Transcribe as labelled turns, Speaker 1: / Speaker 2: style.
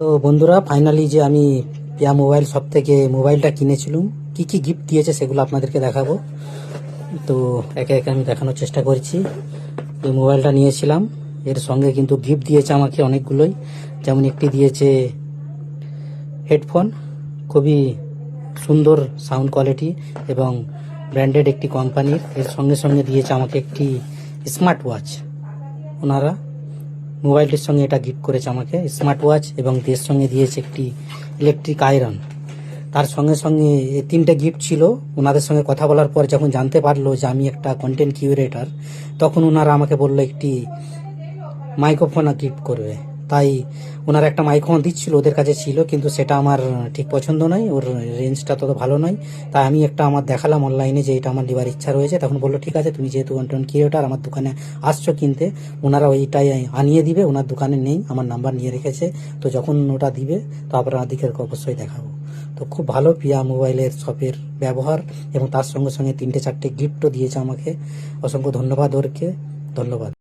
Speaker 1: তো বন্ধুরা, ফাইনালি যে আমি পিয়া মোবাইল শপ থেকে মোবাইলটা কিনেছিলাম, কি কি গিফট দিয়েছে সেগুলো আপনাদেরকে দেখাবো। তো একে একে আমি দেখানোর চেষ্টা করছি। এই মোবাইলটা নিয়েছিলাম, এর সঙ্গে কিন্তু গিফট দিয়েছে আমাকে অনেকগুলোই। যেমন একটি দিয়েছে হেডফোন, খুবই সুন্দর সাউন্ড কোয়ালিটি এবং ব্র্যান্ডেড একটি কোম্পানির। এর সঙ্গে সঙ্গে দিয়েছে আমাকে একটি স্মার্ট ওয়াচ। ওনারা মোবাইলটির সঙ্গে এটা গিফট করেছে আমাকে, স্মার্ট ওয়াচ, এবং এর সঙ্গে দিয়েছে একটি ইলেকট্রিক আয়রন। তার সঙ্গে সঙ্গে এই তিনটে গিফট ছিল। ওনাদের সঙ্গে কথা বলার পর যখন জানতে পারলো যে আমি একটা কন্টেন্ট কিউরেটর, তখন ওনারা আমাকে বললো একটি মাইক্রোফোন গিফট করবে। তাই ওনারা একটা মাইক্রোফোন দিচ্ছিল, ওদের কাছে ছিল, কিন্তু সেটা আমার ঠিক পছন্দ নয়, ওর রেঞ্জটা তত ভালো নয়। তাই আমি একটা আমার দেখালাম অনলাইনে যে এটা আমার নেওয়ার ইচ্ছা রয়েছে। তখন বললো ঠিক আছে, তুমি যেহেতু কন্টেন্ট ক্রিয়েটর, আমার দোকানে আসছো কিনতে, ওনারা ওইটাই আনিয়ে দিবে। ওনার দোকানে নেই, আমার নাম্বার নিয়ে রেখেছে। তো যখন ওটা দিবে তো আপনাদেরকে অবশ্যই দেখাবো। তো খুব ভালো পিয়া মোবাইলের শপের ব্যবহার, এবং তার সঙ্গে সঙ্গে তিনটে চারটে গিফটও দিয়েছে আমাকে। অসংখ্য ধন্যবাদ ওরকে, ধন্যবাদ।